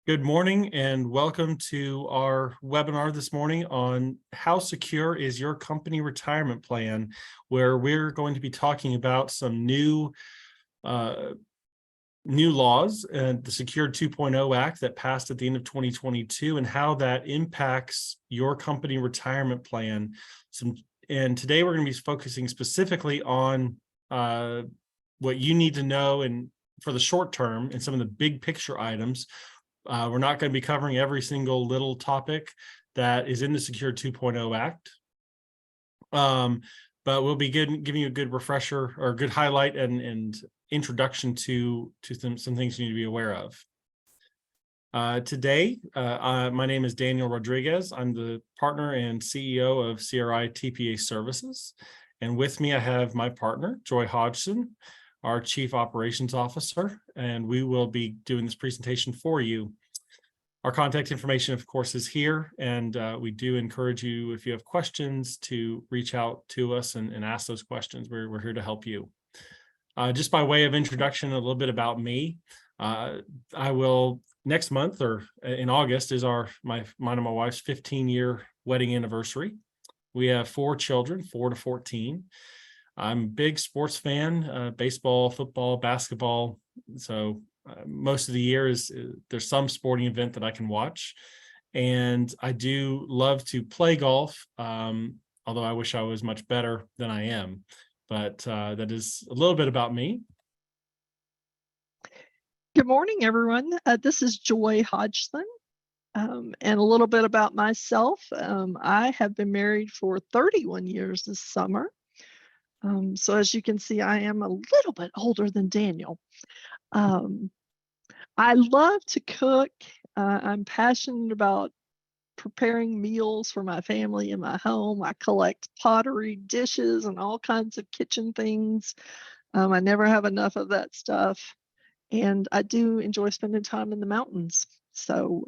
Good morning and welcome to our webinar this morning on how secure is your company retirement plan, where we're going to be talking about some new laws and the Secure 2.0 Act that passed at the end of 2022 and how that impacts your company retirement plan. And today we're going to be focusing specifically on what you need to know and for the short term and some of the big picture items. We're not going to be covering every single little topic that is in the Secure 2.0 Act, but we'll be giving you a good refresher or a good highlight and introduction to some things you need to be aware of. Today, my name is Daniel Rodriguez. I'm the partner and CEO of CRI TPA Services. And with me, I have my partner, Joy Hodgson, our Chief Operations Officer, and we will be doing this presentation for you. Our contact information, of course, is here, and we do encourage you, if you have questions, to reach out to us and ask those questions. We're here to help you. Just by way of introduction, a little bit about me. I will, next month or in August, is mine and my wife's 15-year wedding anniversary. We have 4 children, 4 to 14. I'm a big sports fan, baseball, football, basketball. So most of the year there's some sporting event that I can watch. And I do love to play golf, although I wish I was much better than I am. But that is a little bit about me. Good morning, everyone. This is Joy Hodgson. And a little bit about myself. I have been married for 31 years this summer. So as you can see, I am a little bit older than Daniel. I love to cook. I'm passionate about preparing meals for my family in my home. I collect pottery, dishes, and all kinds of kitchen things. I never have enough of that stuff. And I do enjoy spending time in the mountains. So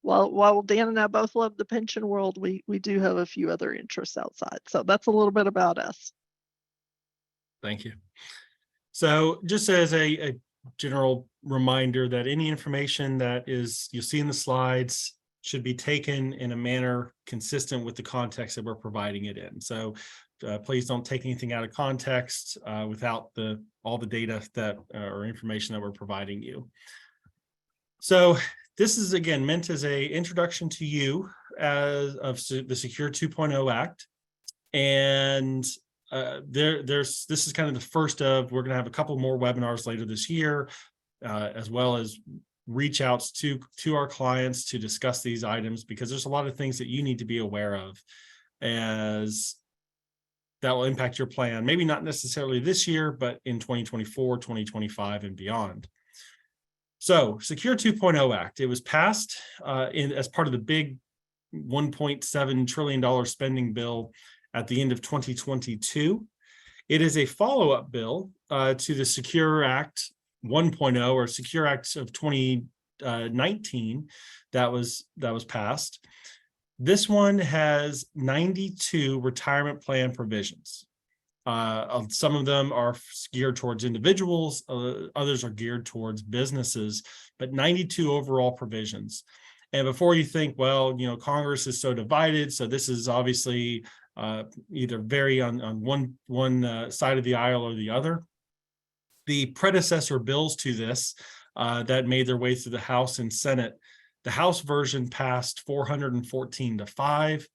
while Dan and I both love the pension world, we do have a few other interests outside. So that's a little bit about us. Thank you. So just as a general reminder that any information that you'll see in the slides should be taken in a manner consistent with the context that we're providing it in. So please don't take anything out of context without all the data or information that we're providing you. So this is, again, meant as an introduction to you of the Secure 2.0 Act. And this is kind of the first of, we're going to have a couple more webinars later this year, as well as reach outs to our clients to discuss these items, because there's a lot of things that you need to be aware of as that will impact your plan, maybe not necessarily this year, but in 2024, 2025, and beyond. So Secure 2.0 Act, it was passed as part of the big $1.7 trillion spending bill at the end of 2022. It is a follow-up bill to the Secure Act 1.0 or Secure Act of 2019 that was passed. This one has 92 retirement plan provisions. Some of them are geared towards individuals, others are geared towards businesses, but 92 overall provisions. And before you think, well, Congress is so divided, so this is obviously either very on one side of the aisle or the other. The predecessor bills to this that made their way through the House and Senate, the House version passed 414 to 5,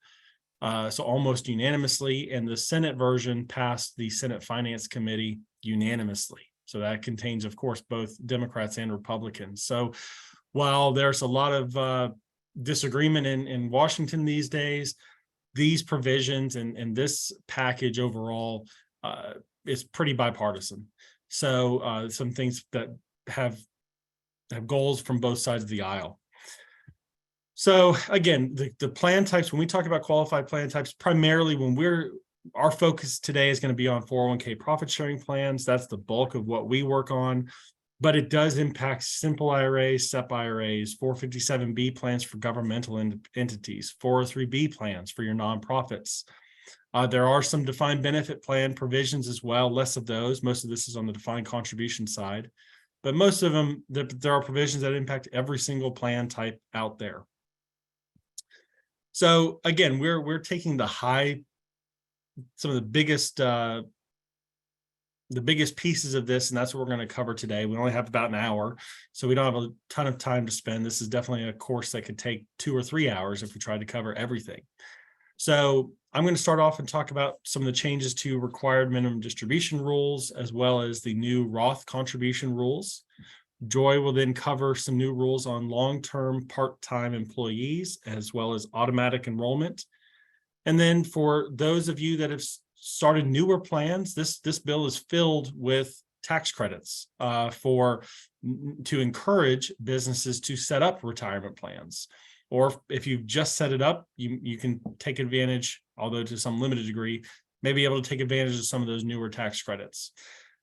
so almost unanimously, and the Senate version passed the Senate Finance Committee unanimously. So that contains, of course, both Democrats and Republicans. So while there's a lot of disagreement in Washington these days, these provisions and this package overall is pretty bipartisan. So some things that have goals from both sides of the aisle. So again, the plan types, when we talk about qualified plan types, primarily our focus today is going to be on 401k profit sharing plans. That's the bulk of what we work on. But it does impact simple IRAs, SEP IRAs, 457B plans for governmental entities, 403B plans for your nonprofits. There are some defined benefit plan provisions as well, less of those. Most of this is on the defined contribution side. but most of them, there are provisions that impact every single plan type out there. So again, we're taking some of the biggest pieces of this, and that's what we're going to cover today. We only have about an hour, so we don't have a ton of time to spend. This is definitely a course that could take 2 or 3 hours if we tried to cover everything. So I'm going to start off and talk about some of the changes to required minimum distribution rules, as well as the new Roth contribution rules. Joy will then cover some new rules on long-term part-time employees, as well as automatic enrollment. And then for those of you that have started newer plans, this bill is filled with tax credits to encourage businesses to set up retirement plans. Or if you've just set it up, you can take advantage, although to some limited degree, may be able to take advantage of some of those newer tax credits.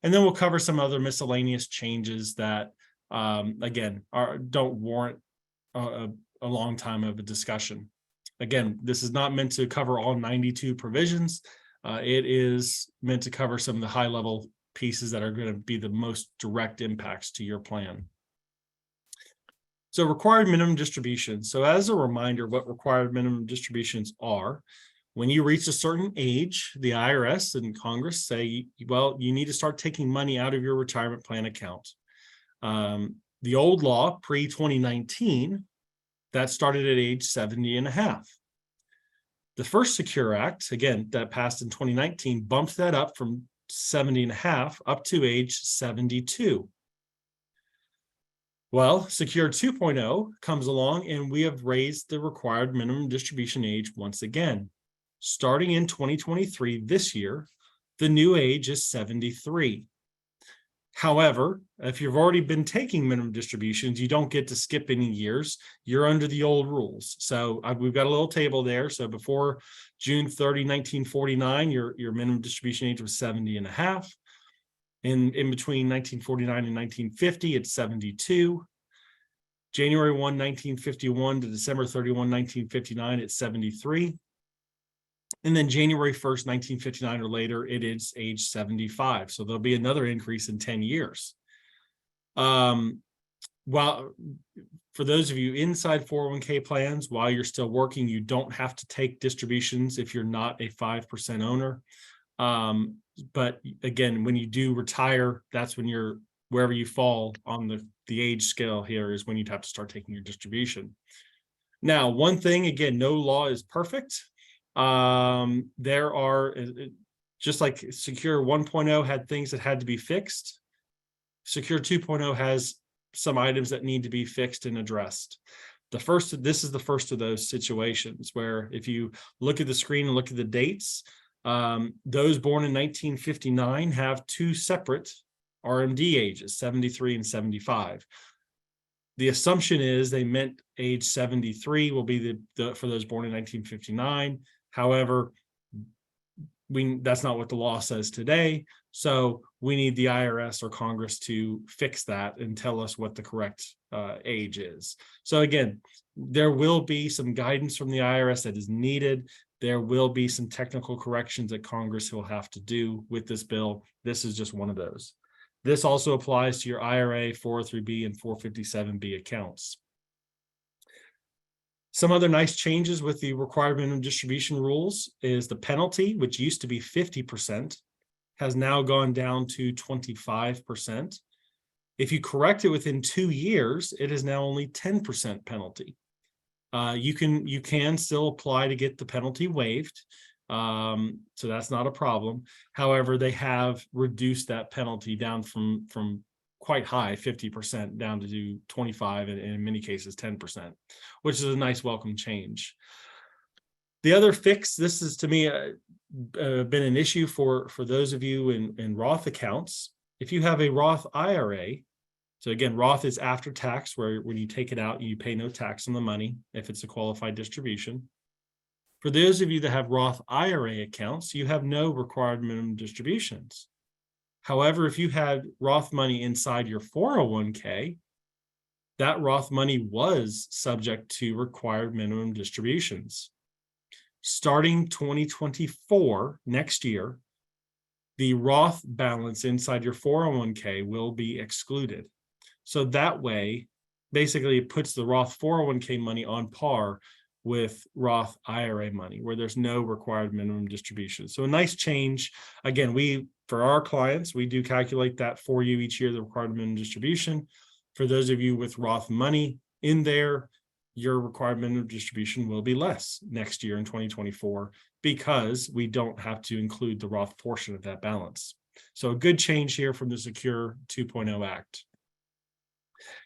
And then we'll cover some other miscellaneous changes that, again, don't warrant a long time of a discussion. Again, this is not meant to cover all 92 provisions. It is meant to cover some of the high-level pieces that are going to be the most direct impacts to your plan. So required minimum distributions. So as a reminder, what required minimum distributions are: when you reach a certain age, the IRS and Congress say, well, you need to start taking money out of your retirement plan account. The old law, pre-2019, that started at age 70 and a half. The first Secure Act, again, that passed in 2019, bumped that up from 70 and a half up to age 72. Well, Secure 2.0 comes along, and we have raised the required minimum distribution age once again. Starting in 2023, this year, the new age is 73. However, if you've already been taking minimum distributions, you don't get to skip any years. You're under the old rules. So we've got a little table there. So before June 30, 1949, your minimum distribution age was 70 and a half. In between 1949 and 1950, it's 72. January 1, 1951 to December 31, 1959, it's 73. And then January 1st, 1959 or later, it is age 75. So there'll be another increase in 10 years. While for those of you inside 401k plans, while you're still working, you don't have to take distributions if you're not a 5% owner. But again, when you do retire, that's when you're, wherever you fall on the age scale here, is when you'd have to start taking your distribution. Now, one thing, again, no law is perfect. There are, just like Secure 1.0 had things that had to be fixed, Secure 2.0 has some items that need to be fixed and addressed. This is the first of those situations where, if you look at the screen and look at the dates, those born in 1959 have two separate RMD ages, 73 and 75. The assumption is they meant age 73 will be for those born in 1959. However, that's not what the law says today. So we need the IRS or Congress to fix that and tell us what the correct age is. So again, there will be some guidance from the IRS that is needed. There will be some technical corrections that Congress will have to do with this bill. This is just one of those. This also applies to your IRA, 403B, and 457B accounts. Some other nice changes with the required minimum distribution rules is the penalty, which used to be 50%, has now gone down to 25%. If you correct it within 2 years, it is now only 10% penalty. You can still apply to get the penalty waived. So that's not a problem. However, they have reduced that penalty down from quite high, 50%, down to 25, and in many cases 10%, which is a nice welcome change. The other fix, this is to me been an issue for those of you in Roth accounts. If you have a Roth IRA, so again, Roth is after tax, where when you take it out, you pay no tax on the money if it's a qualified distribution. For those of you that have Roth IRA accounts, you have no required minimum distributions. However, if you had Roth money inside your 401k, that Roth money was subject to required minimum distributions. Starting 2024, next year, the Roth balance inside your 401k will be excluded. So that way, basically it puts the Roth 401k money on par with Roth IRA money, where there's no required minimum distribution. So a nice change. Again, for our clients, we do calculate that for you each year, the required minimum distribution. For those of you with Roth money in there, your required minimum distribution will be less next year in 2024 because we don't have to include the Roth portion of that balance. So a good change here from the Secure 2.0 Act.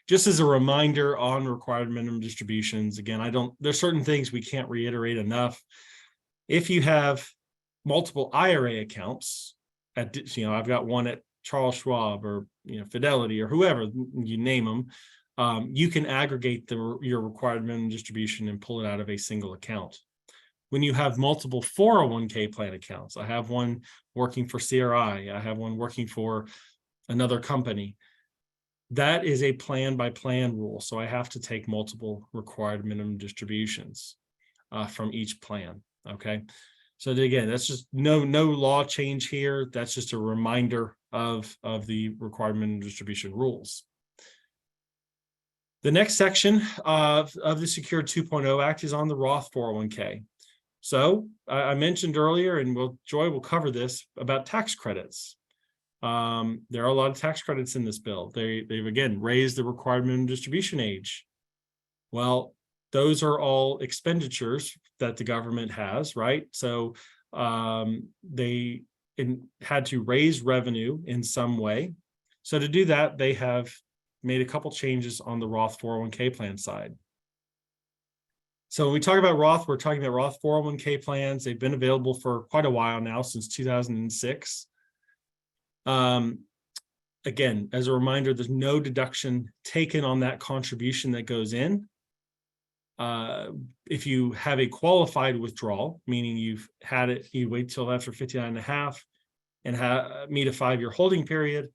Just as a reminder on required minimum distributions, again, there's certain things we can't reiterate enough. If you have multiple IRA accounts, I've got one at Charles Schwab or Fidelity or whoever you name them, you can aggregate your required minimum distribution and pull it out of a single account. When you have multiple 401k plan accounts, I have one working for CRI, I have one working for another company. That is a plan by plan rule. So I have to take multiple required minimum distributions from each plan. Okay. So again, that's just no law change here. That's just a reminder of the required minimum distribution rules. The next section of the Secure 2.0 Act is on the Roth 401k. So I mentioned earlier, and Joy will cover this, about tax credits. There are a lot of tax credits in this bill. They've again raised the required minimum distribution age. Well, those are all expenditures that the government has, right? So they had to raise revenue in some way. So to do that, they have made a couple changes on the Roth 401k plan side. So when we talk about Roth, we're talking about Roth 401k plans. They've been available for quite a while now, since 2006. Again, as a reminder, there's no deduction taken on that contribution that goes in. If you have a qualified withdrawal, meaning you've had it, you wait till after 59 and a half and meet a 5-year holding period,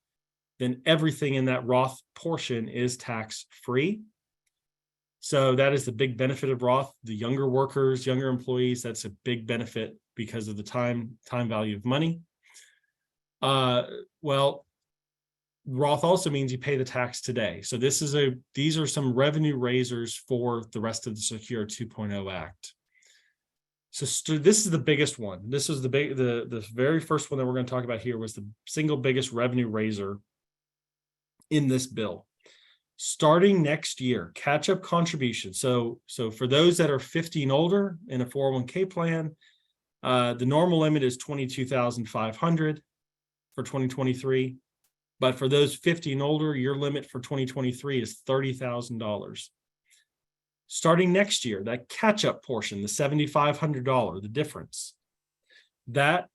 then everything in that Roth portion is tax free. So that is the big benefit of Roth. The younger workers, younger employees, that's a big benefit because of the time value of money. Well, Roth also means you pay the tax today. So these are some revenue raisers for the rest of the Secure 2.0 Act. So this is the biggest one. This is the very first one that we're going to talk about here was the single biggest revenue raiser in this bill. Starting next year, catch-up contribution. So for those that are 50 and older in a 401k plan, the normal limit is $22,500 for 2023. But for those 50 and older, your limit for 2023 is $30,000. Starting next year, that catch-up portion, the $7,500, the difference, that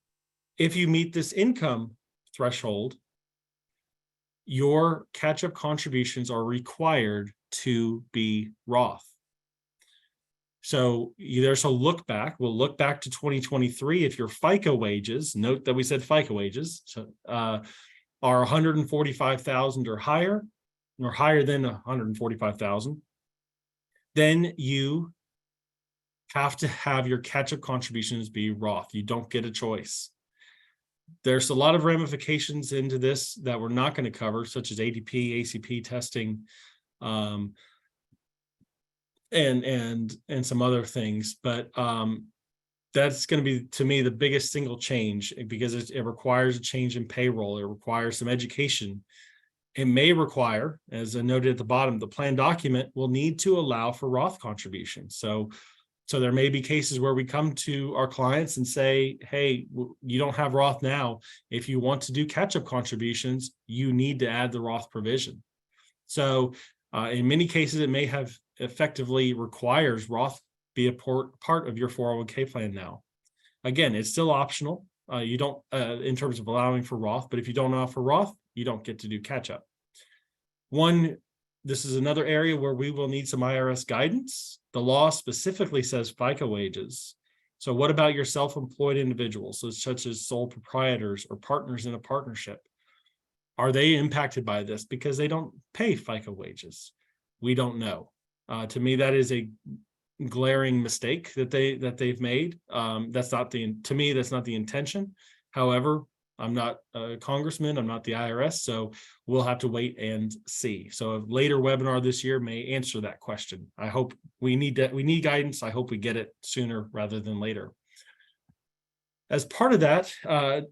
if you meet this income threshold, your catch-up contributions are required to be Roth. So we'll look back to 2023. If your FICA wages, note that we said FICA wages, are 145,000 or higher than 145,000, then you have to have your catch-up contributions be Roth. You don't get a choice. There's a lot of ramifications into this that we're not going to cover, such as ADP, ACP testing, and some other things. But that's going to be, to me, the biggest single change, because it requires a change in payroll. It requires some education. It may require, as I noted at the bottom, the plan document will need to allow for Roth contributions. So there may be cases where we come to our clients and say, hey, you don't have Roth now. If you want to do catch-up contributions, you need to add the Roth provision. So in many cases, it may have effectively requires Roth be a part of your 401k plan now. Again, it's still optional. You don't, in terms of allowing for Roth, but if you don't offer Roth, you don't get to do catch-up. This is another area where we will need some IRS guidance. The law specifically says FICA wages. So what about your self-employed individuals, such as sole proprietors or partners in a partnership? Are they impacted by this because they don't pay FICA wages? We don't know. To me, that is a glaring mistake that they've made. That's not the intention. However, I'm not a congressman, I'm not the IRS, so we'll have to wait and see. So a later webinar this year may answer that question. I hope we need guidance. I hope we get it sooner rather than later. As part of that,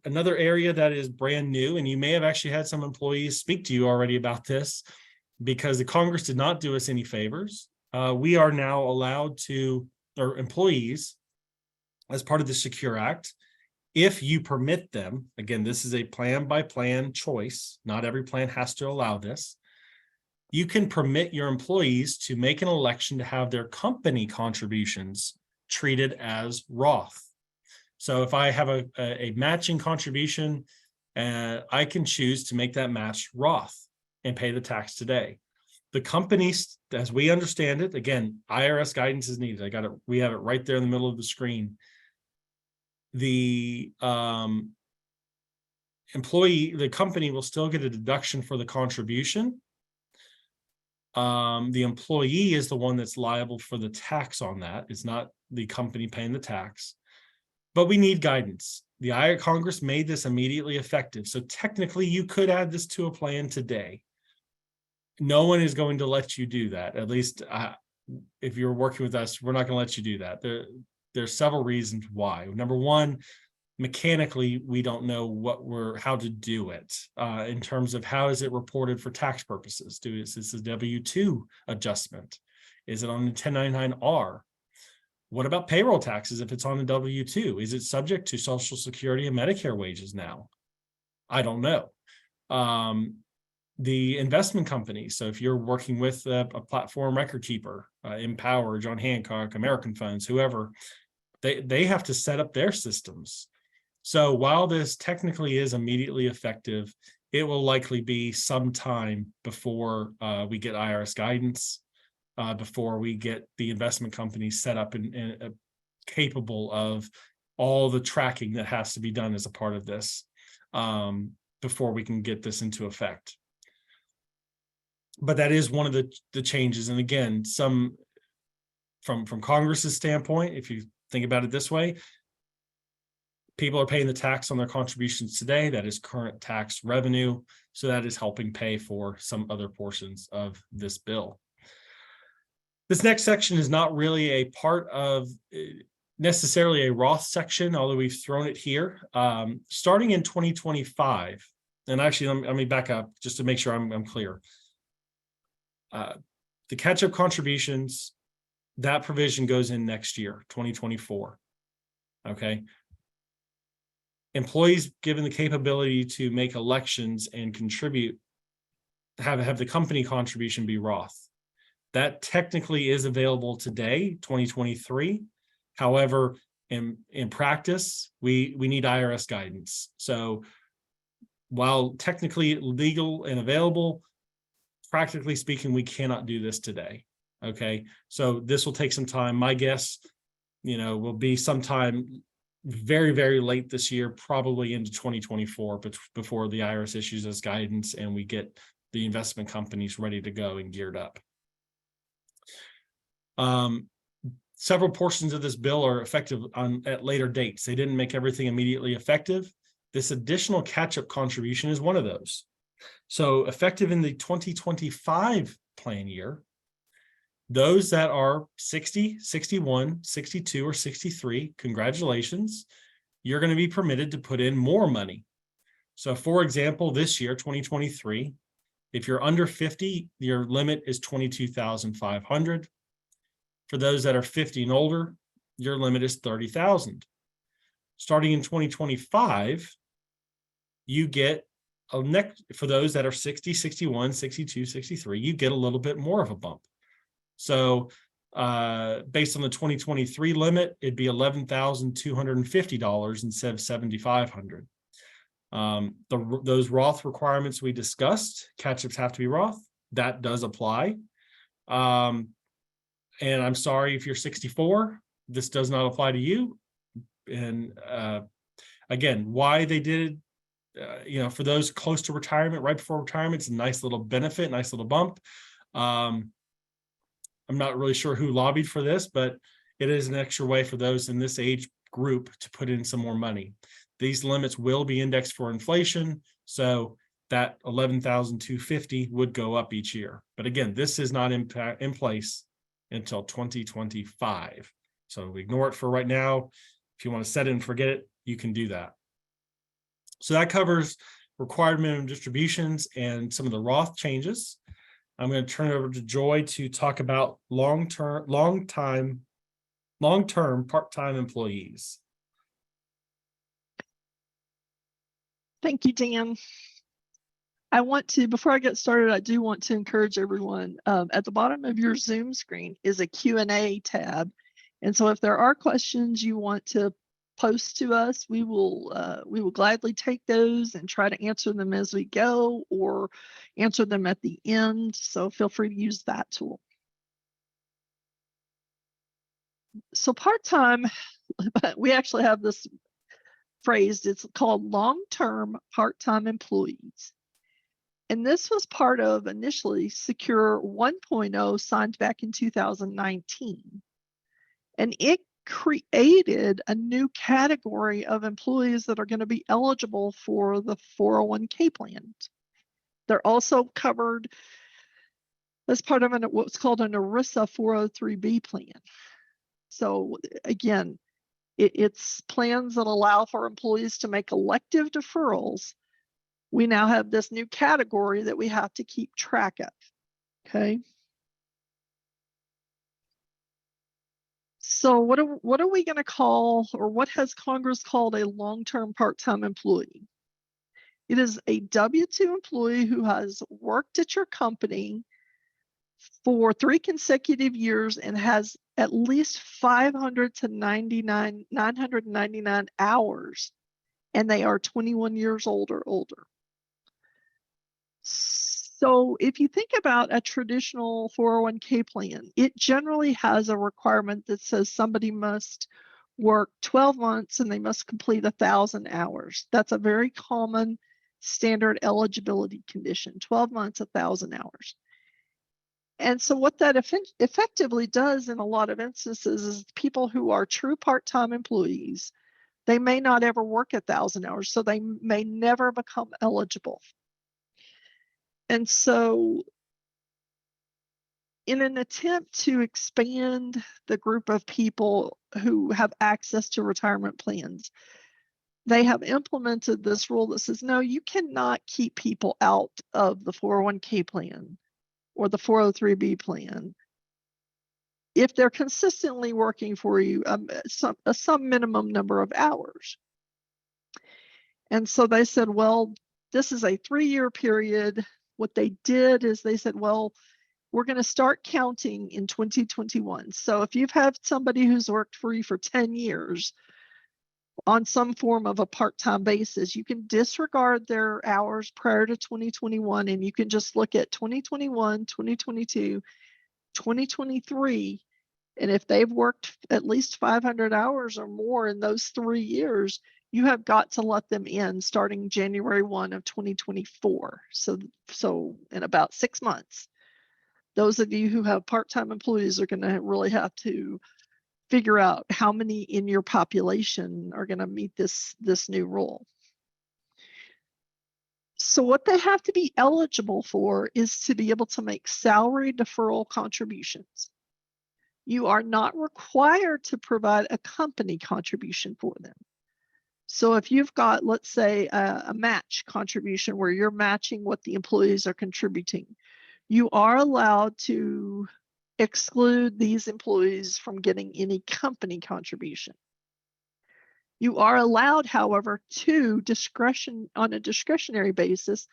another area that is brand new, and you may have actually had some employees speak to you already about this, because the Congress did not do us any favors. We are now allowed to, or employees, as part of the Secure Act, if you permit them, again, this is a plan by plan choice, not every plan has to allow this, you can permit your employees to make an election to have their company contributions treated as Roth. So if I have a matching contribution, I can choose to make that match Roth and pay the tax today. The companies, as we understand it, again, IRS guidance is needed. We have it right there in the middle of the screen. The the company will still get a deduction for the contribution. The employee is the one that's liable for the tax on that. It's not the company paying the tax. But we need guidance. The Congress made this immediately effective. So technically you could add this to a plan today. No one is going to let you do that. At least if you're working with us, we're not going to let you do that. There's several reasons why. Number one, mechanically, we don't know how to do it in terms of how is it reported for tax purposes. Is this a W-2 adjustment? Is it on the 1099-R? What about payroll taxes if it's on a W-2? Is it subject to Social Security and Medicare wages now? I don't know. The investment company. So if you're working with a platform record keeper, Empower, John Hancock, American Funds, whoever, they have to set up their systems. So while this technically is immediately effective, it will likely be some time before we get IRS guidance, before we get the investment companies set up and capable of all the tracking that has to be done as a part of this before we can get this into effect. But that is one of the changes. And again, from Congress's standpoint, if you think about it this way, people are paying the tax on their contributions today. That is current tax revenue. So that is helping pay for some other portions of this bill. This next section is not really a part of necessarily a Roth section, although we've thrown it here. Starting in 2025, and actually let me back up just to make sure I'm clear. The catch-up contributions, that provision goes in next year, 2024. Okay. Employees given the capability to make elections and contribute, have the company contribution be Roth. That technically is available today, 2023. However, in practice, we need IRS guidance. So while technically legal and available, practically speaking, we cannot do this today. Okay, so this will take some time. My guess, will be sometime very, very late this year, probably into 2024, but before the IRS issues us guidance and we get the investment companies ready to go and geared up. Several portions of this bill are effective at later dates. They didn't make everything immediately effective. This additional catch-up contribution is one of those. So effective in the 2025 plan year, those that are 60, 61, 62, or 63, congratulations, you're going to be permitted to put in more money. So for example, this year, 2023, if you're under 50, your limit is $22,500. For those that are 50 and older, your limit is $30,000. Starting in 2025, you get for those that are 60, 61, 62, 63, you get a little bit more of a bump. So based on the 2023 limit, it'd be $11,250 instead of $7,500. Those Roth requirements we discussed, catch-ups have to be Roth. That does apply. And I'm sorry if you're 64, this does not apply to you. And again, why they did it, for those close to retirement, right before retirement, it's a nice little benefit, nice little bump. I'm not really sure who lobbied for this, but it is an extra way for those in this age group to put in some more money. These limits will be indexed for inflation, so that 11,250 would go up each year. But again, this is not in place until 2025. So ignore it for right now. If you want to set it and forget it, you can do that. So that covers required minimum distributions and some of the Roth changes. I'm going to turn it over to Joy to talk about long-term part-time employees. Thank you, Dan. Before I get started, I do want to encourage everyone, at the bottom of your Zoom screen is a Q&A tab. And so if there are questions you want to post to us, we will gladly take those and try to answer them as we go or answer them at the end. So feel free to use that tool. So part-time, we actually have this phrased, it's called long-term part-time employees. And this was part of initially Secure 1.0 signed back in 2019. And it created a new category of employees that are going to be eligible for the 401k plan. They're also covered as part of what's called an ERISA 403b plan. So again, it's plans that allow for employees to make elective deferrals. We now have this new category that we have to keep track of, okay? So what are we going to call, or what has Congress called a long-term part-time employee? It is a W-2 employee who has worked at your company for 3 consecutive years and has at least 999 hours, and they are 21 years old or older. So if you think about a traditional 401k plan, it generally has a requirement that says somebody must work 12 months and they must complete 1,000 hours. That's a very common standard eligibility condition, 12 months, 1,000 hours. And so what that effectively does in a lot of instances is people who are true part-time employees, they may not ever work 1,000 hours, so they may never become eligible. And so in an attempt to expand the group of people who have access to retirement plans, they have implemented this rule that says, no, you cannot keep people out of the 401k plan or the 403b plan if they're consistently working for you some minimum number of hours. And so they said, well, this is a 3-year period. What they did is they said, well, we're going to start counting in 2021. So if you've had somebody who's worked for you for 10 years on some form of a part-time basis, you can disregard their hours prior to 2021, and you can just look at 2021, 2022, 2023. And if they've worked at least 500 hours or more in those 3 years, you have got to let them in starting January 1 of 2024. So in about 6 months, those of you who have part-time employees are going to really have to figure out how many in your population are going to meet this new rule. So what they have to be eligible for is to be able to make salary deferral contributions. You are not required to provide a company contribution for them. So if you've got, let's say, a match contribution where you're matching what the employees are contributing, you are allowed to exclude these employees from getting any company contribution. You are allowed, however, to on a discretionary basis,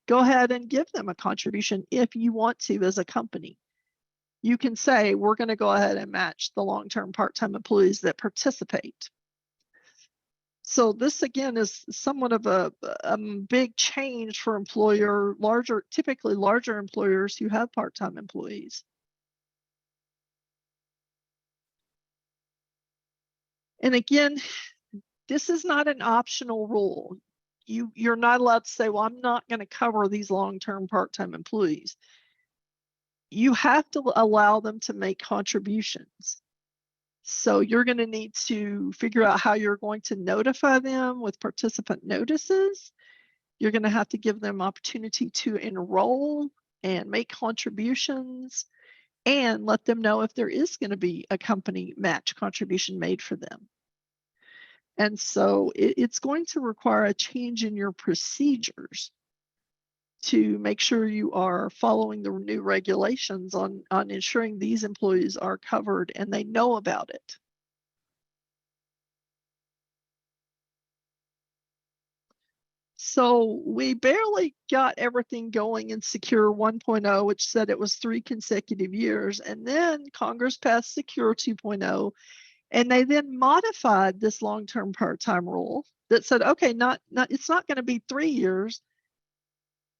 go ahead and give them a contribution if you want to as a company. You can say, we're going to go ahead and match the long-term part-time employees that participate. So this again is somewhat of a big change for typically larger employers who have part-time employees. And again, this is not an optional rule. You're not allowed to say, well, I'm not going to cover these long-term part-time employees. You have to allow them to make contributions. So you're going to need to figure out how you're going to notify them with participant notices. You're going to have to give them opportunity to enroll and make contributions and let them know if there is going to be a company match contribution made for them. And so it's going to require a change in your procedures to make sure you are following the new regulations on ensuring these employees are covered and they know about it. So we barely got everything going in Secure 1.0, which said it was 3 consecutive years. And then Congress passed Secure 2.0, and they then modified this long-term part-time rule that said, okay, it's not going to be 3 years.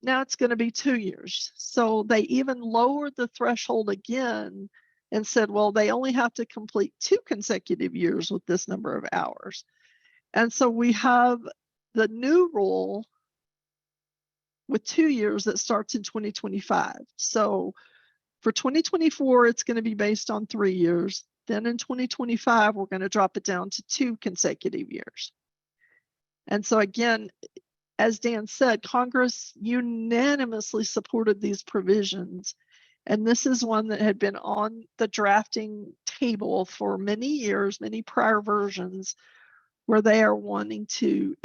Now it's going to be 2 years. So they even lowered the threshold again and said, well, they only have to complete 2 consecutive years with this number of hours. And so we have the new rule with 2 years that starts in 2025. So for 2024, it's going to be based on 3 years. Then in 2025, we're going to drop it down to 2 consecutive years. And so again, as Dan said, Congress unanimously supported these provisions. And this is one that had been on the drafting table for many years, many prior versions, where they are wanting to,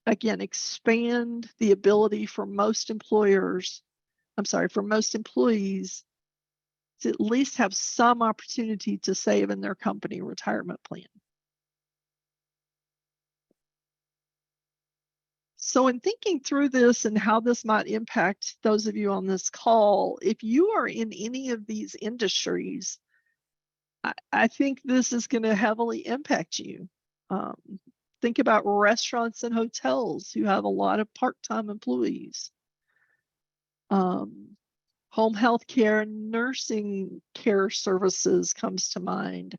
again, expand the ability for most employees to at least have some opportunity to save in their company retirement plan. So in thinking through this and how this might impact those of you on this call, if you are in any of these industries, I think this is going to heavily impact you. Think about restaurants and hotels who have a lot of part-time employees. Home health care and nursing care services comes to mind.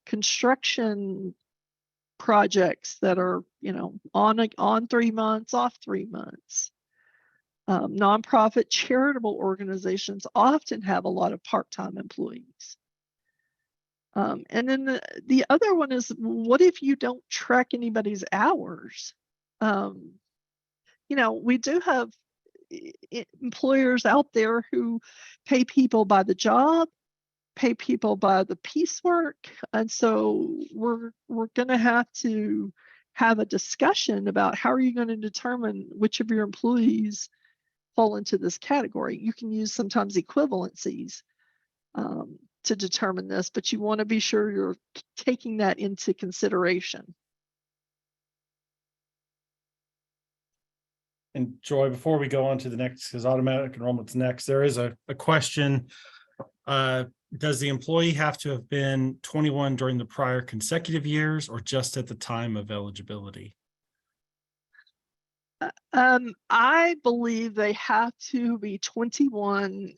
Construction projects that are, on 3 months, off 3 months. Nonprofit charitable organizations often have a lot of part-time employees. And then the other one is, what if you don't track anybody's hours? We do have employers out there who pay people by the job, pay people by the piecework. And so we're going to have a discussion about how are you going to determine which of your employees fall into this category. You can use sometimes equivalencies to determine this, but you want to be sure you're taking that into consideration. And Joy, before we go on to the next, because automatic enrollment's next, there is a question. Does the employee have to have been 21 during the prior consecutive years or just at the time of eligibility? I believe they have to be 21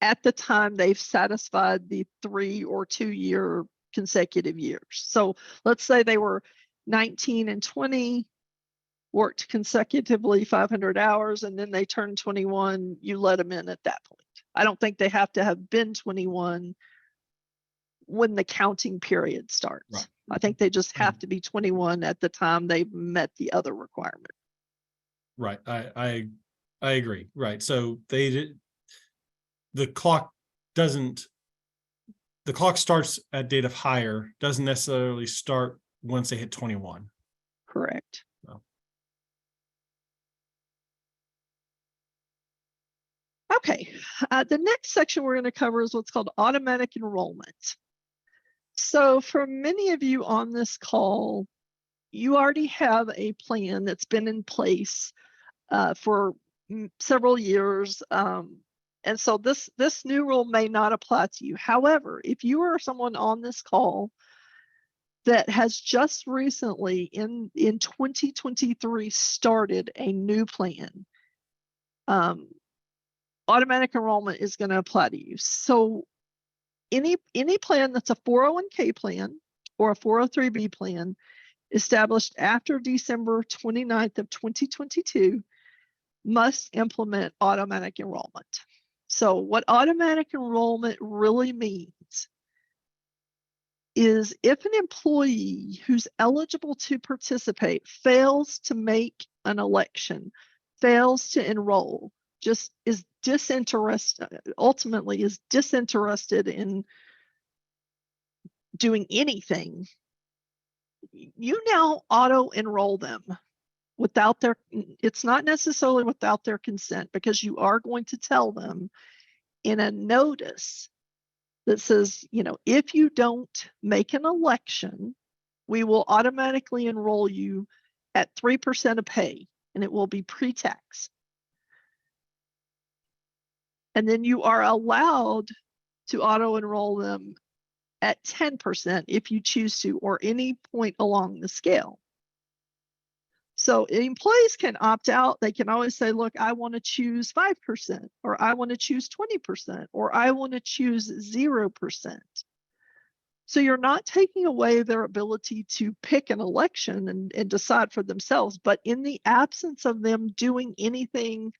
at the time they've satisfied the 3 or 2 year consecutive years. So let's say they were 19 and 20, worked consecutively 500 hours, and then they turned 21, you let them in at that point. I don't think they have to have been 21 when the counting period starts. Right. I think they just have to be 21 at the time they've met the other requirement. Right. I agree. Right. So the clock starts at date of hire, doesn't necessarily start once they hit 21. Correct. So. Okay. The next section we're going to cover is what's called automatic enrollment. So for many of you on this call, you already have a plan that's been in place for several years. And so this new rule may not apply to you. However, if you are someone on this call that has just recently in 2023 started a new plan, automatic enrollment is going to apply to you. So any plan that's a 401k plan or a 403b plan established after December 29th of 2022 must implement automatic enrollment. So what automatic enrollment really means is if an employee who's eligible to participate fails to make an election, fails to enroll, just is disinterested, ultimately is disinterested in doing anything, you now auto enroll them without their, it's not necessarily without their consent, because you are going to tell them in a notice that says, if you don't make an election, we will automatically enroll you at 3% of pay, and it will be pre-tax. And then you are allowed to auto enroll them at 10% if you choose to, or any point along the scale. So employees can opt out. They can always say, look, I want to choose 5%, or I want to choose 20%, or I want to choose 0%. So you're not taking away their ability to pick an election and decide for themselves, but in the absence of them doing anything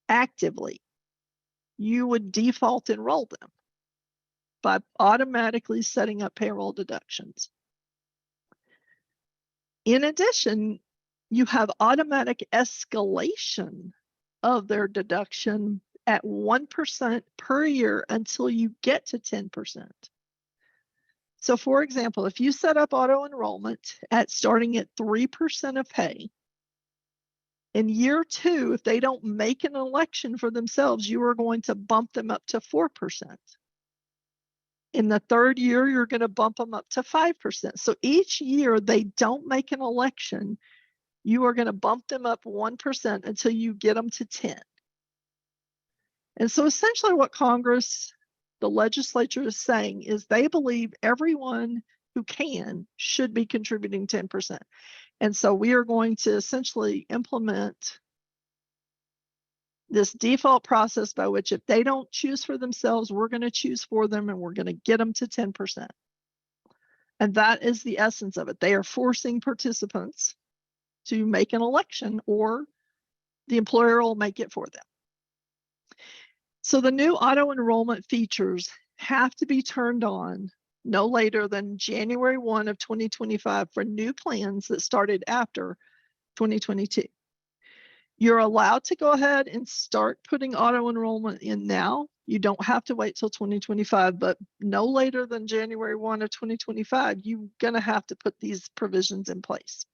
actively, you would default enroll them by automatically setting up payroll deductions. In addition, you have automatic escalation of their deduction at 1% per year until you get to 10%. So for example, if you set up auto enrollment at starting at 3% of pay, in year 2, if they don't make an election for themselves, you are going to bump them up to 4%. In the 3rd year, you're going to bump them up to 5%. So each year they don't make an election, you are going to bump them up 1% until you get them to 10. And so essentially what Congress, the legislature, is saying is they believe everyone who can should be contributing 10%. And so we are going to essentially implement this default process by which if they don't choose for themselves, we're going to choose for them, and we're going to get them to 10%. And that is the essence of it. They are forcing participants to make an election, or the employer will make it for them. So the new auto enrollment features have to be turned on no later than January 1 of 2025 for new plans that started after 2022. You're allowed to go ahead and start putting auto enrollment in now. You don't have to wait till 2025, but no later than January 1 of 2025, you're going to have to put these provisions in place.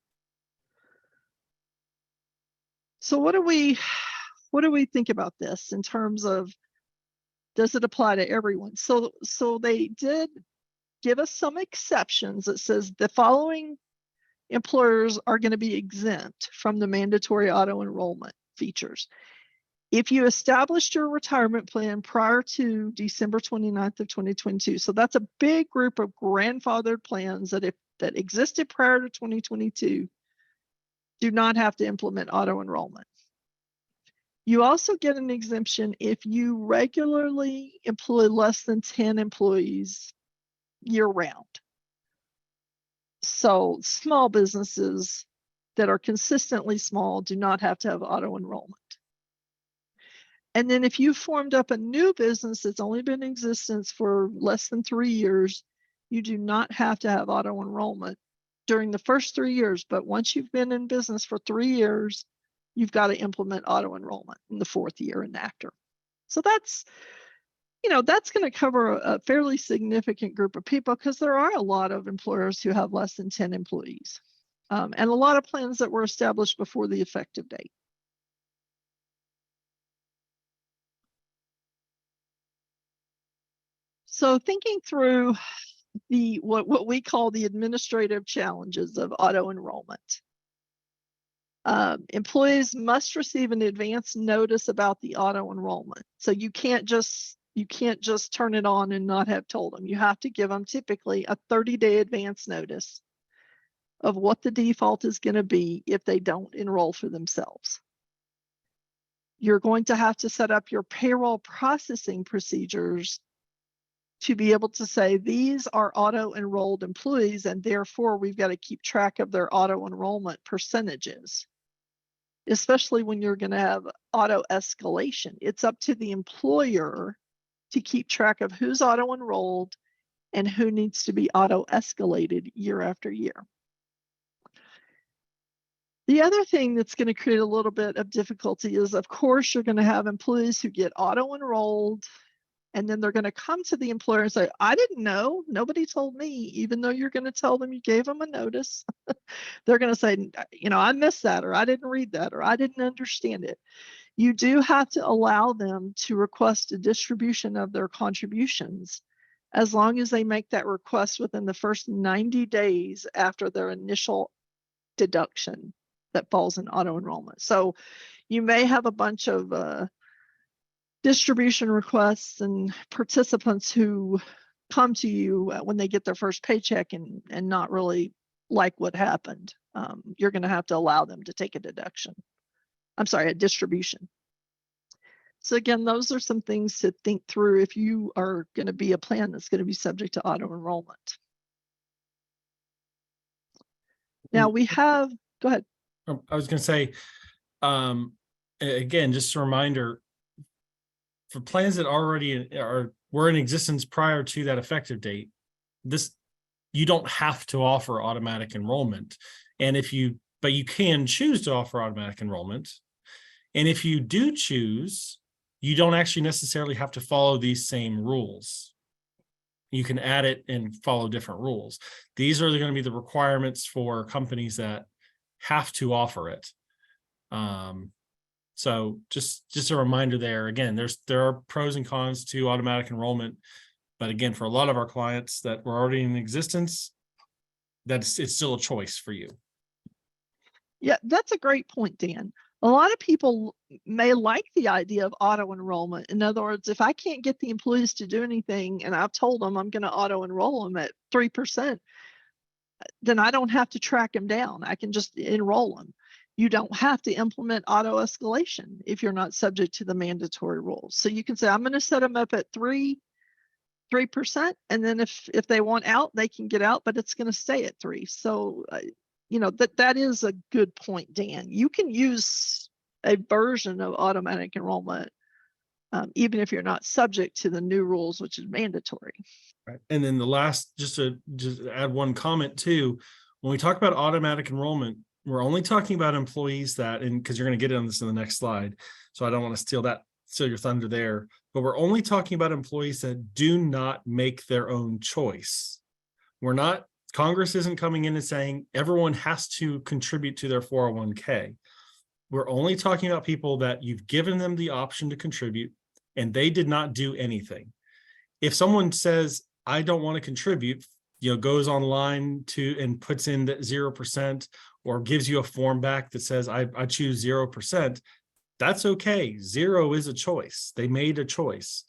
So what do we think about this in terms of, does it apply to everyone? So they did give us some exceptions that says the following employers are going to be exempt from the mandatory auto enrollment features. If you established your retirement plan prior to December 29th of 2022, so that's a big group of grandfathered plans that existed prior to 2022, do not have to implement auto enrollment. You also get an exemption if you regularly employ less than 10 employees year round. So small businesses that are consistently small do not have to have auto enrollment. And then if you formed up a new business that's only been in existence for less than 3 years, you do not have to have auto enrollment during the first 3 years. But once you've been in business for 3 years, you've got to implement auto enrollment in the 4th year and after. So that's going to cover a fairly significant group of people, because there are a lot of employers who have less than 10 employees, and a lot of plans that were established before the effective date. So thinking through what we call the administrative challenges of auto enrollment. Employees must receive an advance notice about the auto enrollment. So you can't just turn it on and not have told them. You have to give them typically a 30-day advance notice of what the default is going to be if they don't enroll for themselves. You're going to have to set up your payroll processing procedures to be able to say these are auto enrolled employees, and therefore we've got to keep track of their auto enrollment percentages, especially when you're going to have auto escalation. It's up to the employer to keep track of who's auto enrolled and who needs to be auto escalated year after year. The other thing that's going to create a little bit of difficulty is, of course, you're going to have employees who get auto enrolled, and then they're going to come to the employer and say, I didn't know, nobody told me, even though you're going to tell them you gave them a notice. They're going to say, I missed that, or I didn't read that, or I didn't understand it. You do have to allow them to request a distribution of their contributions, as long as they make that request within the first 90 days after their initial deduction that falls in auto enrollment. So you may have a bunch of distribution requests and participants who come to you when they get their first paycheck and not really like what happened. You're going to have to allow them to take a deduction. I'm sorry, a distribution. So again, those are some things to think through if you are going to be a plan that's going to be subject to auto enrollment. Now we have, go ahead. I was going to say, again, just a reminder, for plans that already were in existence prior to that effective date, you don't have to offer automatic enrollment. And but you can choose to offer automatic enrollment. And if you do choose, you don't actually necessarily have to follow these same rules. You can add it and follow different rules. These are going to be the requirements for companies that have to offer it. So just a reminder there. Again, there are pros and cons to automatic enrollment, but again, for a lot of our clients that were already in existence, it's still a choice for you. Yeah, that's a great point, Dan. A lot of people may like the idea of auto enrollment. In other words, if I can't get the employees to do anything and I've told them I'm going to auto enroll them at 3%, then I don't have to track them down. I can just enroll them. You don't have to implement auto escalation if you're not subject to the mandatory rules. So you can say, I'm going to set them up at 3%. And then if they want out, they can get out, but it's going to stay at 3. So, that is a good point, Dan. You can use a version of automatic enrollment, even if you're not subject to the new rules, which is mandatory. Right. And then the last, just to add one comment too, when we talk about automatic enrollment, we're only talking about employees that, and because you're going to get on this in the next slide, so I don't want to steal your thunder there, but we're only talking about employees that do not make their own choice. Congress isn't coming in and saying everyone has to contribute to their 401k. We're only talking about people that you've given them the option to contribute and they did not do anything. If someone says, I don't want to contribute, goes online and puts in that 0% or gives you a form back that says, I choose 0%, that's okay. 0 is a choice. They made a choice.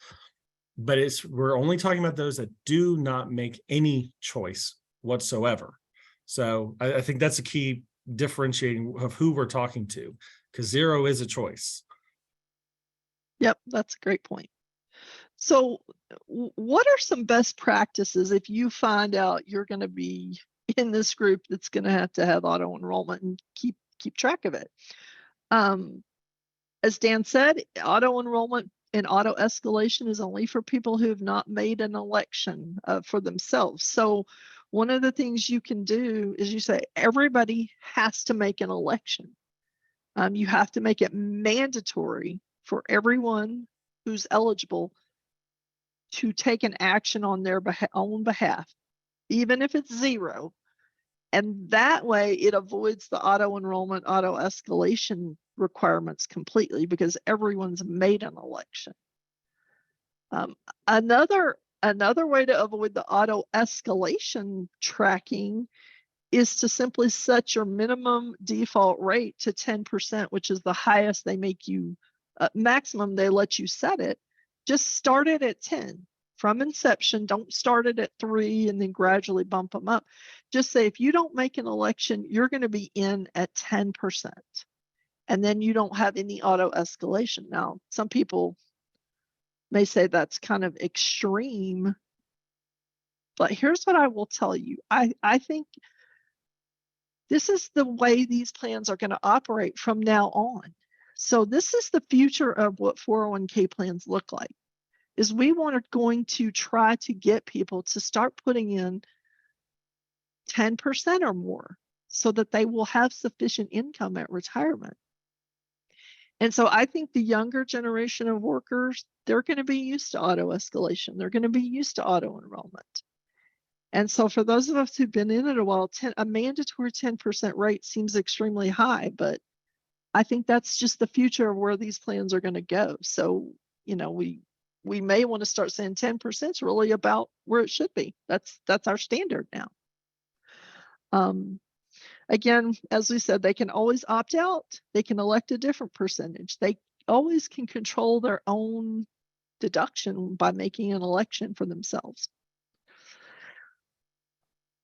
But we're only talking about those that do not make any choice whatsoever. So I think that's a key differentiating of who we're talking to, because 0 is a choice. Yep, that's a great point. So what are some best practices if you find out you're going to be in this group that's going to have auto enrollment and keep track of it? As Dan said, auto enrollment and auto escalation is only for people who have not made an election for themselves. So one of the things you can do is you say everybody has to make an election. You have to make it mandatory for everyone who's eligible to take an action on their own behalf, even if it's 0. And that way it avoids the auto enrollment, auto escalation requirements completely, because everyone's made an election. Another way to avoid the auto escalation tracking is to simply set your minimum default rate to 10%, which is the highest they make you, maximum they let you set it. Just start it at 10 from inception. Don't start it at 3 and then gradually bump them up. Just say, if you don't make an election, you're going to be in at 10%. And then you don't have any auto escalation. Now, some people may say that's kind of extreme, but here's what I will tell you. I think this is the way these plans are going to operate from now on. So this is the future of what 401k plans look like. is we going to try to get people to start putting in 10% or more so that they will have sufficient income at retirement. And so I think the younger generation of workers, they're going to be used to auto escalation. They're going to be used to auto enrollment. And so for those of us who've been in it a while, a mandatory 10% rate seems extremely high, but I think that's just the future of where these plans are going to go. So, we may want to start saying 10% is really about where it should be. That's our standard now. Again, as we said, they can always opt out. They can elect a different percentage. They always can control their own deduction by making an election for themselves.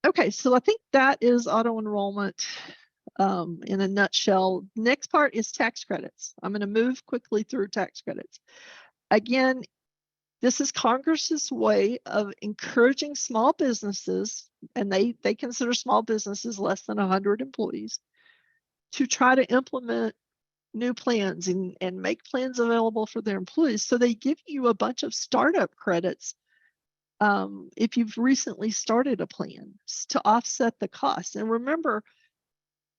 Okay, so I think that is auto enrollment in a nutshell. Next part is tax credits. I'm going to move quickly through tax credits. Again, this is Congress's way of encouraging small businesses, and they consider small businesses less than 100 employees, to try to implement new plans and make plans available for their employees. So they give you a bunch of startup credits if you've recently started a plan to offset the cost. And remember,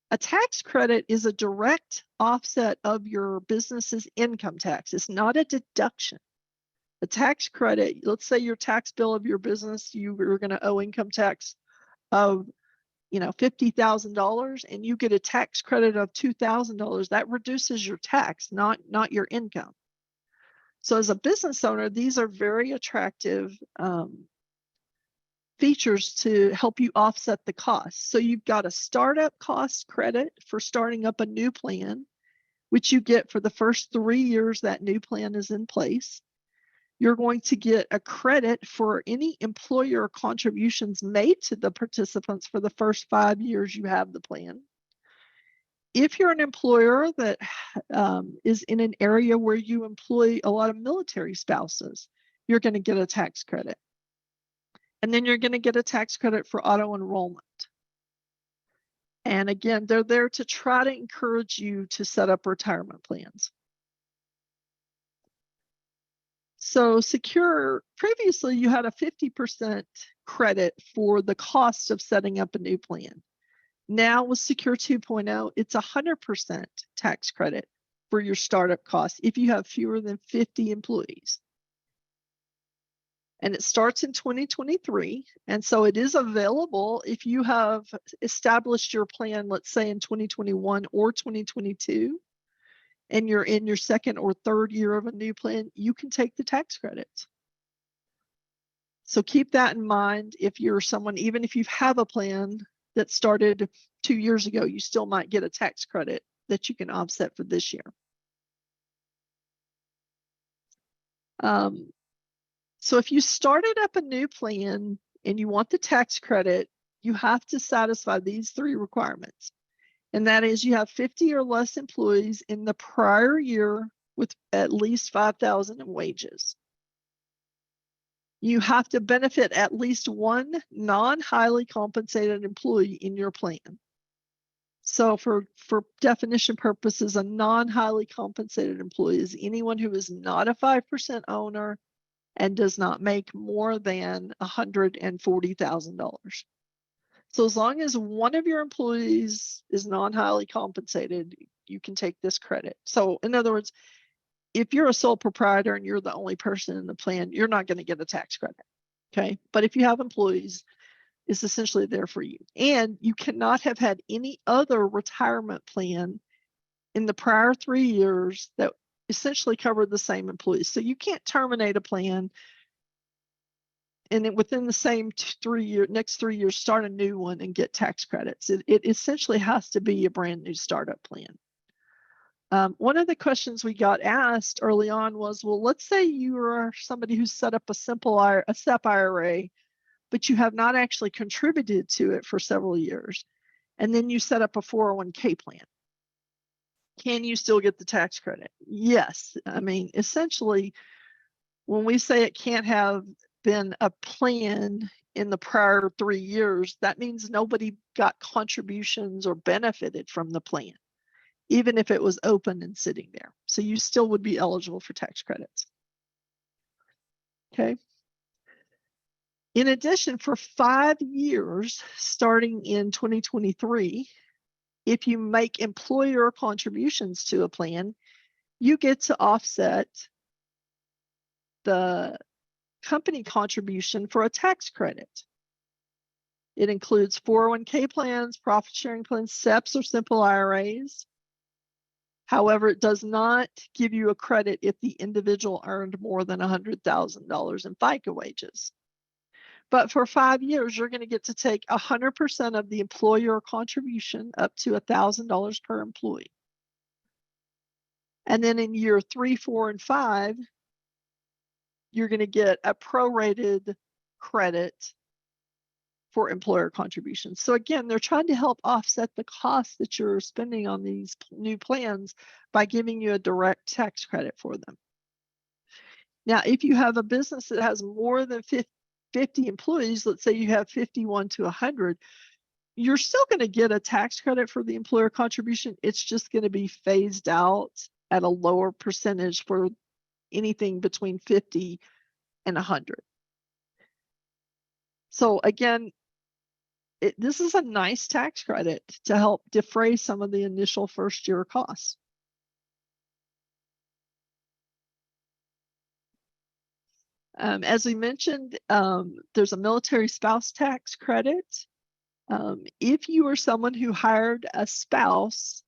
a tax credit is a direct offset of your business's income tax. It's not a deduction. A tax credit, let's say your tax bill of your business, you were going to owe income tax of $50,000 and you get a tax credit of $2,000, that reduces your tax, not your income. So as a business owner, these are very attractive features to help you offset the cost. So you've got a startup cost credit for starting up a new plan, which you get for the first 3 years that new plan is in place. You're going to get a credit for any employer contributions made to the participants for the first 5 years you have the plan. If you're an employer that is in an area where you employ a lot of military spouses, you're going to get a tax credit. And then you're going to get a tax credit for auto enrollment. And again, they're there to try to encourage you to set up retirement plans. So Secure, previously you had a 50% credit for the cost of setting up a new plan. Now with Secure 2.0, it's 100% tax credit for your startup costs if you have fewer than 50 employees. And it starts in 2023. And so it is available if you have established your plan, let's say in 2021 or 2022. And you're in your second or third year of a new plan, you can take the tax credits. So keep that in mind. If you're someone, even if you have a plan that started 2 years ago, you still might get a tax credit that you can offset for this year. So if you started up a new plan and you want the tax credit, you have to satisfy these 3 requirements. And that is you have 50 or less employees in the prior year with at least $5,000 in wages. You have to benefit at least one non-highly compensated employee in your plan. So for definition purposes, a non-highly compensated employee is anyone who is not a 5% owner and does not make more than $140,000. So as long as one of your employees is non-highly compensated, you can take this credit. So in other words, if you're a sole proprietor and you're the only person in the plan, you're not going to get a tax credit. Okay. But if you have employees, it's essentially there for you. And you cannot have had any other retirement plan in the prior 3 years that essentially covered the same employees. So you can't terminate a plan and within the same next 3 years, start a new one and get tax credits. It essentially has to be a brand new startup plan. One of the questions we got asked early on was, well, let's say you are somebody who's set up a SEP IRA, but you have not actually contributed to it for several years. And then you set up a 401k plan. Can you still get the tax credit? Yes. I mean, essentially, when we say it can't have been a plan in the prior 3 years, that means nobody got contributions or benefited from the plan, even if it was open and sitting there. So you still would be eligible for tax credits. Okay. In addition, for 5 years, starting in 2023, if you make employer contributions to a plan, you get to offset the company contribution for a tax credit. It includes 401k plans, profit sharing plans, SEPs or simple IRAs. However, it does not give you a credit if the individual earned more than $100,000 in FICA wages. But for 5 years, you're going to get to take 100% of the employer contribution up to $1,000 per employee. And then in year 3, 4, and 5, you're going to get a prorated credit for employer contributions. So again, they're trying to help offset the cost that you're spending on these new plans by giving you a direct tax credit for them. Now, if you have a business that has more than 50 employees, let's say you have 51 to 100, you're still going to get a tax credit for the employer contribution. It's just going to be phased out at a lower percentage for anything between 50 and 100. So again, this is a nice tax credit to help defray some of the initial first year costs. As we mentioned, there's a military spouse tax credit. If you are someone who hired a spouse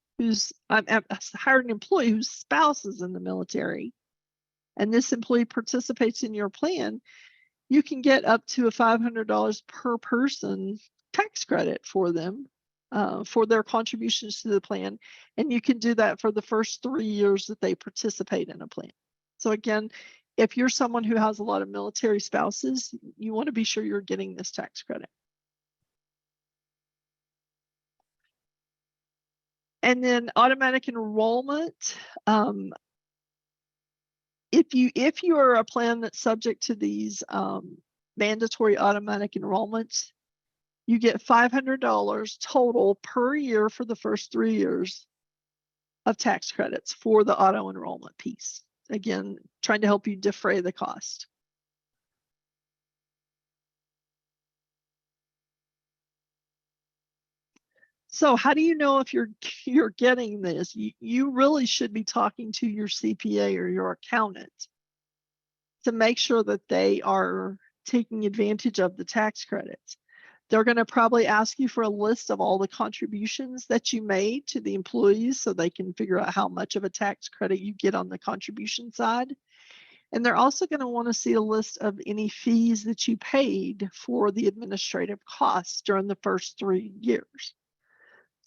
hired an employee whose spouse is in the military, and this employee participates in your plan, you can get up to a $500 per person tax credit for them for their contributions to the plan. And you can do that for the first 3 years that they participate in a plan. So again, if you're someone who has a lot of military spouses, you want to be sure you're getting this tax credit. And then automatic enrollment. If you are a plan that's subject to these mandatory automatic enrollments, you get $500 total per year for the first 3 years of tax credits for the auto enrollment piece. Again, trying to help you defray the cost. So how do you know if you're getting this? You really should be talking to your CPA or your accountant to make sure that they are taking advantage of the tax credits. They're going to probably ask you for a list of all the contributions that you made to the employees so they can figure out how much of a tax credit you get on the contribution side. And they're also going to want to see a list of any fees that you paid for the administrative costs during the first 3 years.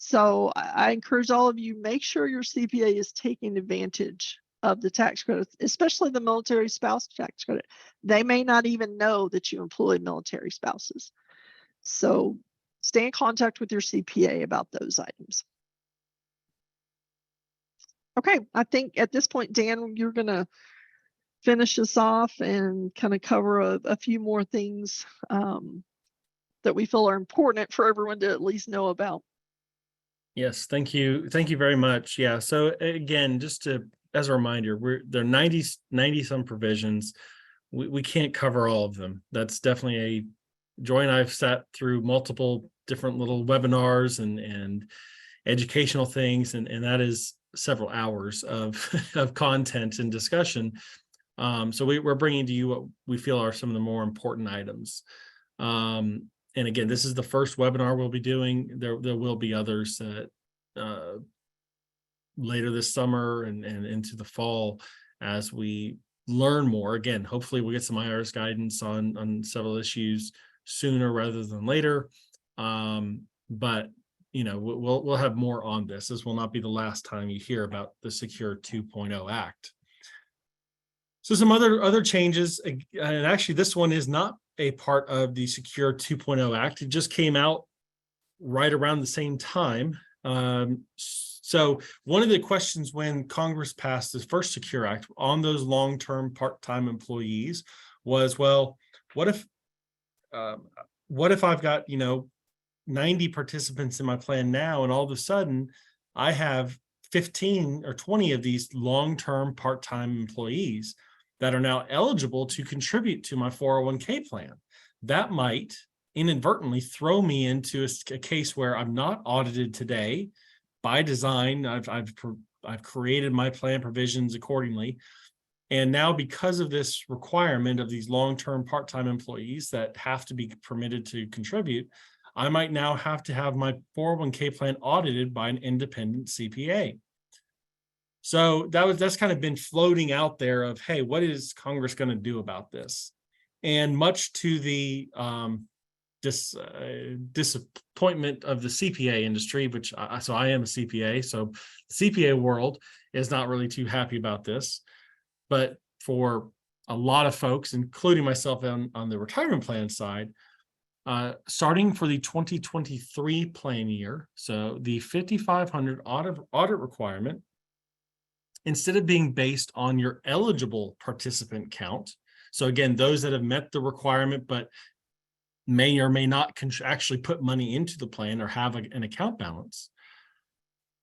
So I encourage all of you, make sure your CPA is taking advantage of the tax credits, especially the military spouse tax credit. They may not even know that you employ military spouses. So stay in contact with your CPA about those items. Okay, I think at this point, Dan, you're going to finish us off and kind of cover a few more things that we feel are important for everyone to at least know about. Yes, thank you. Thank you very much. Yeah. So again, just as a reminder, there are 90 some provisions. We can't cover all of them. That's definitely Joy and I have sat through multiple different little webinars and educational things, and that is several hours of content and discussion. So we're bringing to you what we feel are some of the more important items. And again, this is the first webinar we'll be doing. There will be others later this summer and into the fall as we learn more. Again, hopefully we'll get some IRS guidance on several issues sooner rather than later. But we'll have more on this. This will not be the last time you hear about the Secure 2.0 Act. So some other changes, and actually this one is not a part of the Secure 2.0 Act. It just came out right around the same time. So one of the questions when Congress passed the first Secure Act on those long-term part-time employees was, well, what if I've got 90 participants in my plan now, and all of a sudden I have 15 or 20 of these long-term part-time employees. that are now eligible to contribute to my 401k plan. That might inadvertently throw me into a case where I'm not audited today. By design, I've created my plan provisions accordingly. And now, because of this requirement of these long-term part-time employees that have to be permitted to contribute, I might now have to have my 401k plan audited by an independent CPA. So that's kind of been floating out there of, hey, what is Congress going to do about this? And much to the disappointment of the CPA industry, which so I am a CPA, so the CPA world is not really too happy about this. But for a lot of folks, including myself on the retirement plan side, starting for the 2023 plan year, so the 5,500 audit requirement, instead of being based on your eligible participant count, so again, those that have met the requirement but may or may not actually put money into the plan or have an account balance,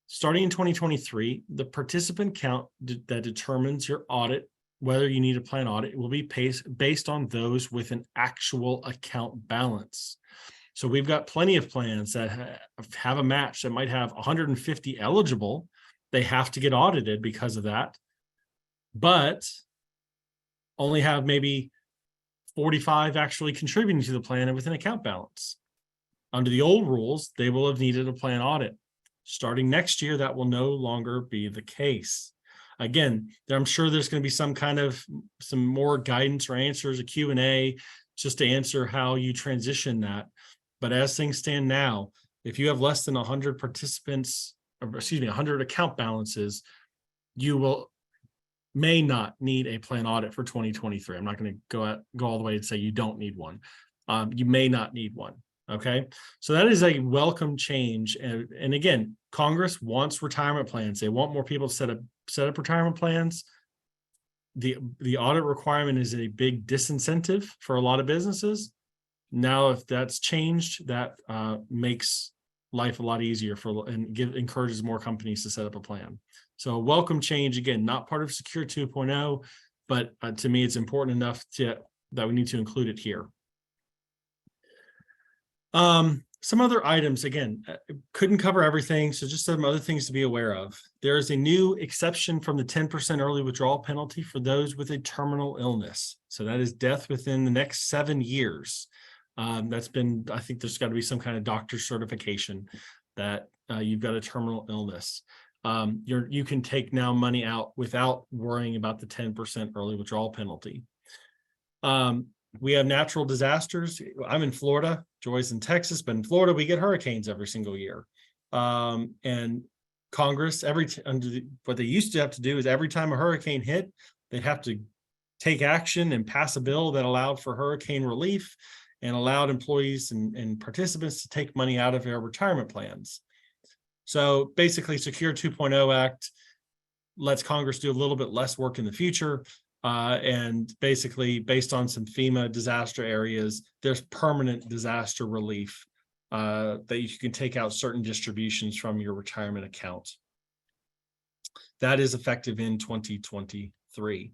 starting in 2023, the participant count that determines your audit, whether you need a plan audit, will be based on those with an actual account balance. So we've got plenty of plans that have a match that might have 150 eligible. They have to get audited because of that, but only have maybe 45 actually contributing to the plan and with an account balance. Under the old rules, they will have needed a plan audit. Starting next year, that will no longer be the case. Again, I'm sure there's going to be some more guidance or answers, a Q&A, just to answer how you transition that. But as things stand now, if you have less than 100 participants, 100 account balances, you may not need a plan audit for 2023. I'm not going to go all the way and say you don't need one. You may not need one. Okay, so that is a welcome change. And again, Congress wants retirement plans. They want more people to set up retirement plans. The audit requirement is a big disincentive for a lot of businesses. Now, if that's changed, that makes life a lot easier and encourages more companies to set up a plan. So welcome change, again, not part of Secure 2.0, but to me, it's important enough that we need to include it here. Some other items, again, couldn't cover everything, so just some other things to be aware of. There is a new exception from the 10% early withdrawal penalty for those with a terminal illness. So that is death within the next 7 years. I think there's got to be some kind of doctor certification that you've got a terminal illness. You can take now money out without worrying about the 10% early withdrawal penalty. We have natural disasters. I'm in Florida, Joy's in Texas, but in Florida, we get hurricanes every single year. And Congress, what they used to have to do is every time a hurricane hit, they'd have to take action and pass a bill that allowed for hurricane relief and allowed employees and participants to take money out of their retirement plans. So basically, Secure 2.0 Act lets Congress do a little bit less work in the future. And basically, based on some FEMA disaster areas, there's permanent disaster relief that you can take out certain distributions from your retirement account. That is effective in 2023.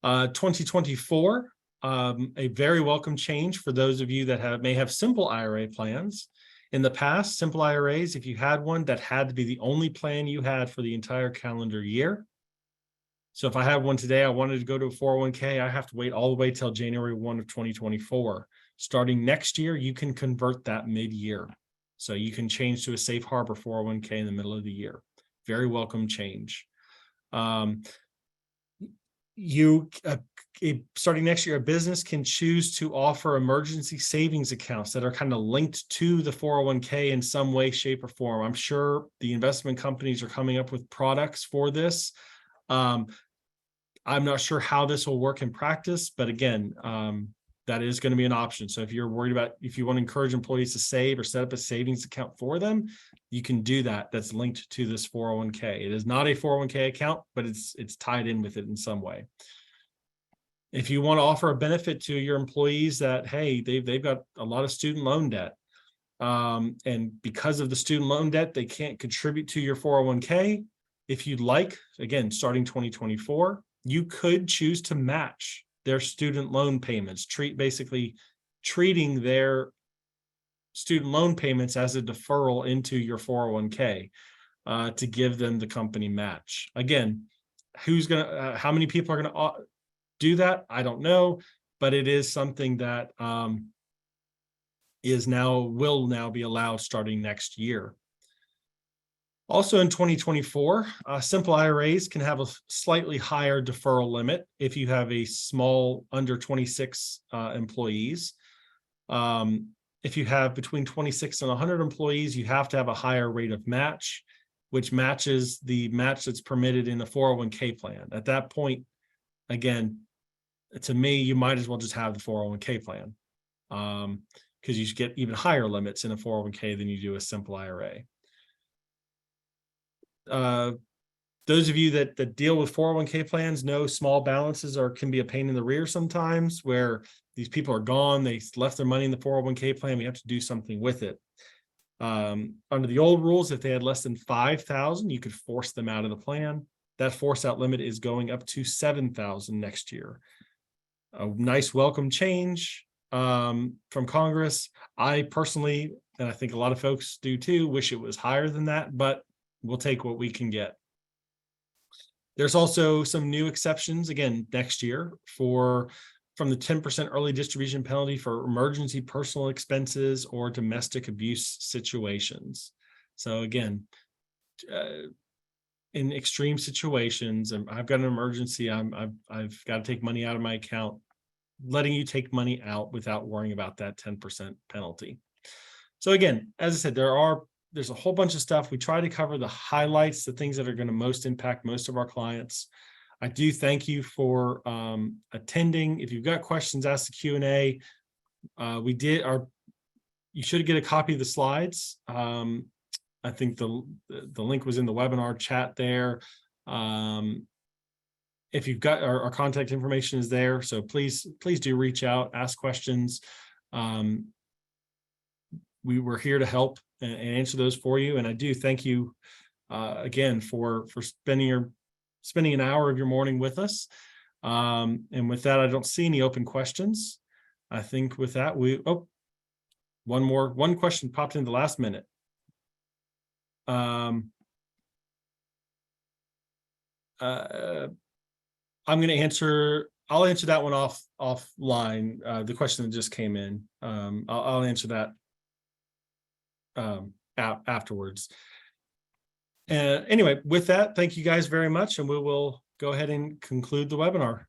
2024, a very welcome change for those of you that may have simple IRA plans. In the past, simple IRAs, if you had one, that had to be the only plan you had for the entire calendar year. So if I have one today, I wanted to go to a 401k, I have to wait all the way till January 1 of 2024. Starting next year, you can convert that mid-year. So you can change to a safe harbor 401k in the middle of the year. Very welcome change. Starting next year, a business can choose to offer emergency savings accounts that are kind of linked to the 401k in some way, shape, or form. I'm sure the investment companies are coming up with products for this. I'm not sure how this will work in practice, but again, that is going to be an option. So if you're worried about, if you want to encourage employees to save or set up a savings account for them, you can do that. That's linked to this 401k. It is not a 401k account, but it's tied in with it in some way. If you want to offer a benefit to your employees that, hey, they've got a lot of student loan debt, and because of the student loan debt, they can't contribute to your 401k. If you'd like, again, starting 2024, you could choose to match their student loan payments, basically treating their student loan payments as a deferral into your 401k to give them the company match. Again, how many people are gonna do that? I don't know, but it is something that will now be allowed starting next year. Also in 2024, simple IRAs can have a slightly higher deferral limit if you have a small under 26 employees. If you have between 26 and 100 employees, you have to have a higher rate of match, which matches the match that's permitted in a 401k plan. At that point, again, to me, you might as well just have the 401k plan because you get even higher limits in a 401k than you do a simple IRA. Those of you that deal with 401k plans know small balances can be a pain in the rear sometimes, where these people are gone, they left their money in the 401k plan, we have to do something with it. Under the old rules, if they had less than 5,000, you could force them out of the plan. That force out limit is going up to 7,000 next year. A nice welcome change from Congress. I personally, and I think a lot of folks do too, wish it was higher than that, but we'll take what we can get. There's also some new exceptions again next year from the 10% early distribution penalty for emergency personal expenses or domestic abuse situations. So again, in extreme situations, and I've got an emergency, I've got to take money out of my account, letting you take money out without worrying about that 10% penalty. So again, as I said, there's a whole bunch of stuff. We try to cover the highlights, the things that are going to most impact most of our clients. I do thank you for attending. If you've got questions, ask the Q&A. You should get a copy of the slides. I think the link was in the webinar chat there. If you've got our contact information is there. So please do reach out, ask questions. We were here to help and answer those for you. And I do thank you again for spending an hour of your morning with us. And with that, I don't see any open questions. I think with that, one question popped in the last minute. I'm going to I'll answer that one offline. The question that just came in. I'll answer that afterwards. Anyway, with that, thank you guys very much, and we will go ahead and conclude the webinar.